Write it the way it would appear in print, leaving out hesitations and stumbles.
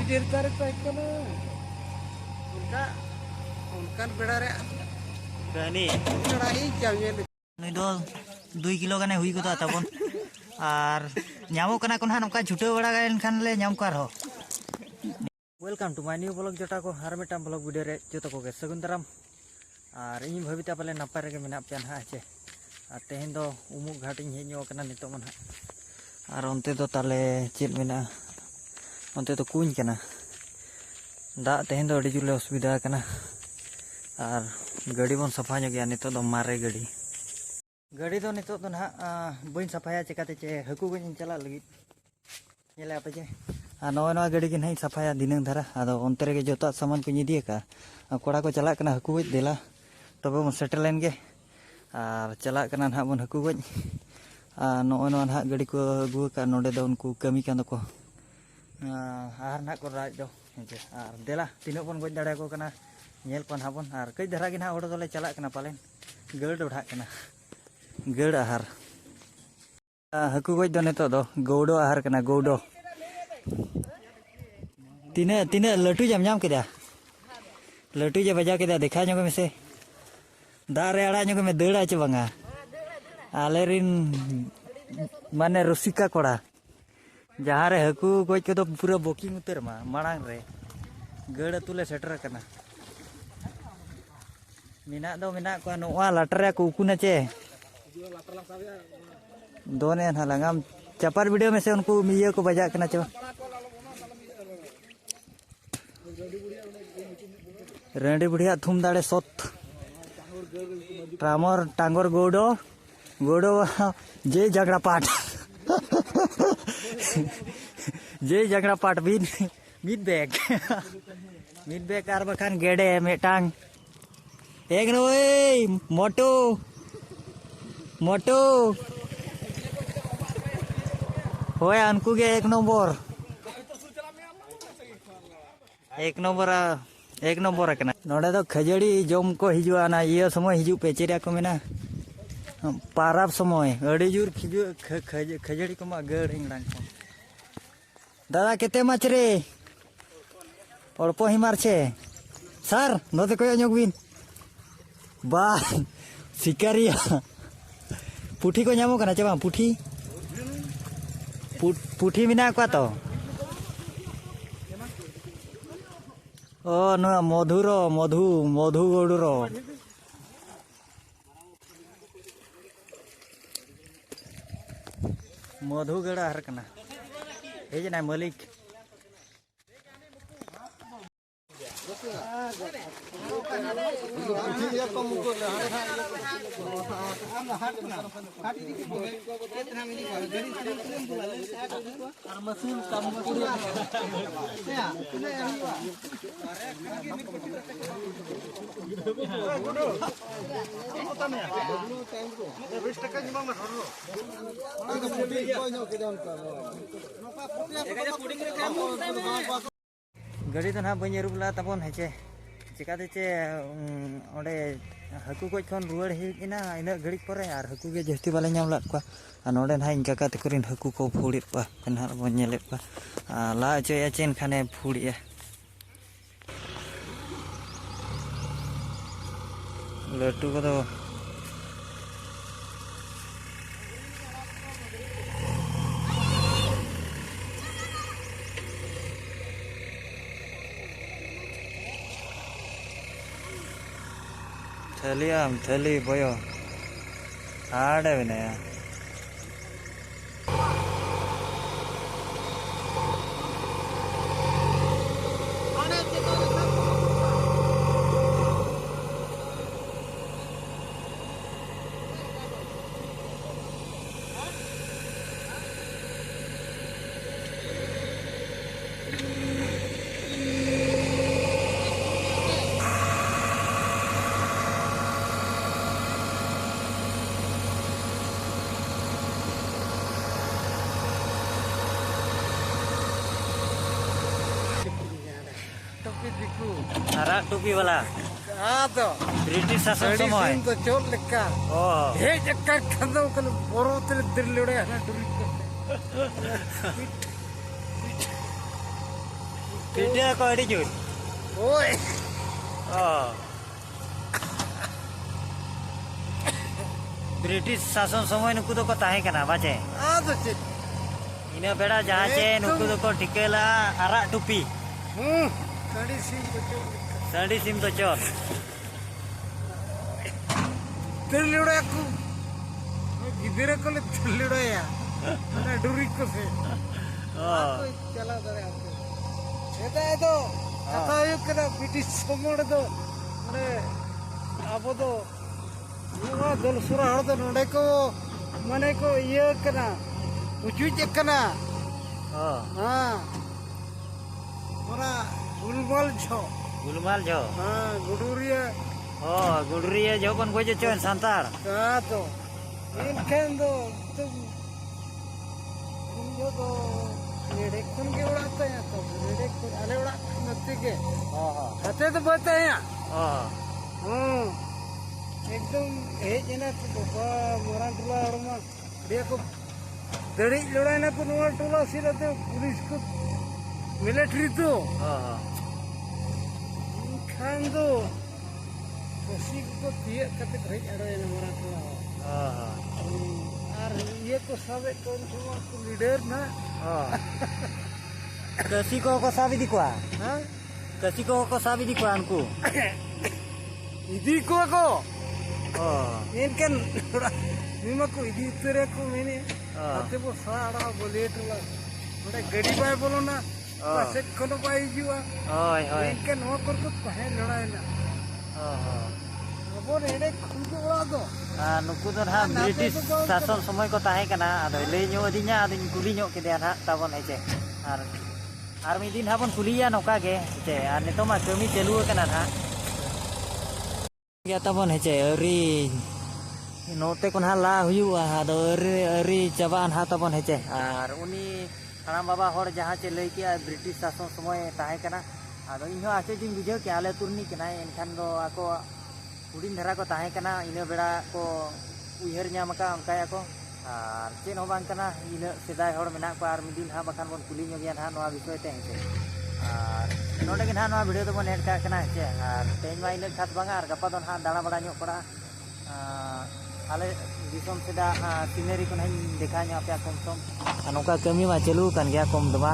ढेर तारे ताकना उनका उनका बेड़ा रे कहनी लड़ाई चाहिए नुई दो 2 किलो गाने हुई गदा तबन और नामो कना कोन नौका छुटे बड़ा गन खान ले नाम कर हो। Welcome to my new blog जोटा को हर मिटा ब्लॉग वीडियो रे जोतो को सगुन दाराम और इन भाविता पाले नपाय रे मेना पे ना चे और तेहन दो उमुक घाट इन हेजो कना नितो मन और ओनते दो ताले चेल मेना ओनते तो कुñ कना दा तेहन दो अडी जुले असुविधा कना और गाड़ी बन सफा गया नितो दो मारे गाड़ी दो नितो दो ना बन सफाया चिकाते चे हकू गई चला लगी नेला पे चे नवा नवा गाड़ी के नहीं सफाया दिनंग धारा आदो ओनते रे जोता सामान को इदी का कोड़ा को चला कना हकू गई देला तबे बन सेटल लेन गे और चला कना ना बन हकू गई नवा नवा ना गाड़ी को अगू का नोडे दो उनको कमी का को आर ना को राज दो और देला तीन बन गज दाड़े को कना नेल पन हाबन और कई धरा के ना ओडो दोले चला कना पालेन गड़ उठा कना गड़ आहार हकू गज दो नितो दो गौडो आहार कना गौडो तीने तीने लटू जम नाम केदा लटू जे बजा केदा देखा ᱧᱚᱜ मेसे दा रे आड़ा ᱧᱚᱜ में दड़ा चे बंगा आले रिन माने रसिका कोड़ा जहाँ रे हकू गज के तो पूरा बुकिंग उतर मा मांग रे गड़ तुले सेटर कना मिना दो मिना को नोआ लटरे को उकुना चे दोने हलांगम चपार वीडियो में से उनको मिया को बजा कना चे रेंडी बुढ़िया थुम दाड़े सोत टामर टांगोर गोडो गोडो जे झगड़ा पाट जे झगड़ा पाट मिड बैग आर बखान गेडे मेटांग एक नोए मोटो मोटो होय अनकू गे एक नंबर कना नोडे दो खजड़ी जम को हिजुआ ना ये समय हिजु पेचेरिया को मेना पाराब समय अड़ी जुर खजड़ी को मा गड़ हिंगडांग को दादा केते माछ रे अल्प ही मारछे सर नोते को ᱧᱚᱜ बा शिकारिया पुठी को ᱧᱟᱢᱚᱜ ᱠᱟᱱᱟ ᱪᱮ ᱵᱟᱝ पुठी मेना को तो ओ न मधुरो मधु गौडरो मधु गड़ा हर कना हे जना मालिक गाड़ी तो ना बी रुबला तबन हेचे चिकाते चे ओडे हकू गज खन रुआड़ हेजना इन घड़ी पर और हकू के जस्ती बाले नाम लाद को नोडे ना इन काका तकरिन हकू को फुड़ित पा कना बन नेलेत पा ला चया चेन खाने फुड़िया लटू को तो थली बोयो आड़े विनया हरा टोपी वाला तो ब्रिटिश शासन समय तो चोल लेका हे जक्का खंदो कल बोरो तेरे दिल लोड़े हना टुरी Video ko adi jut. Oi. Oh. British शासन समय नुकु तो को ताहे कना बाचे Aduh cik. ina beda jahan che नुकु तो को टिकेला arak tupi Tadi sih betul. sandi sim to chor Terlihat aku. Gidera ko le terlihat ya. Mana duri ko se. oh Aku chala dari aku. Itu kata yuk kena British semua itu. Mana apa tuh? Ini dol surah itu nade ko mana ko iya kena. Ucu cek kena. oh Mana gulmal jo. gulmal jo Guduria. oh gudriya jo kon goje chon santar Kato. Inkan do tuh. Ini do nedek pun ke udah ya tuh. Nedek pun ada udah nanti ke. oh Kata itu betul ya. oh एकदम जना बाबा मोरा टोला rumah dia को dari लड़ाई ना को नोर टोला सिरा तो police को मिलिट्री तो oh खान दो किसी को तिया कते भाई अड़े ना मोरा टोला oh और ये को सबे कौन semua को लीडर ना oh kasi ko sabi di kwa हाँ kasi ko sabi di kwa anku इदी को oh इनकन नीमा को इदी तेरे को मैंने हाँ। आते वो सारा बोले टोला बड़े गड़ी बाय बोलो ना हाँ। ऐसे कोनो बाय जुआ oi oi इनके नो कर को कहे लड़ाई ना oh अब रेडे खुद उड़ा दो नुकु do ha British शासन समय ko tahe kana ado lei nyo adinya ado kuli nyo kedean ha tabon hece ar mi din habon kuliya noka ge hece ar nito ma kami chalu kana ha ya tabon hece ri note kon ha la huyu ado ri jaban ha tabon hece ar uni haram baba hor jaha che lei kia British शासन समय tahe kana ado inho ache jing bujau ke ale turni kana enkhan do ako huding dhara ko tahe kana ina beda ko uiher nyam ka angkai ako ar chen ho bang kana ina sedai hor menak ko ar midin ha bakan bon kuli nyogian ha noa bisoy te hece ar node gen ha noa video to bon edit ka kana hece ar tein ma ina khat banga ar gapa don ha dala bada nyok pora ale disom seda scenery ko nahi dekha nya apya kom som anoka kami ma chalu kan gya kom doma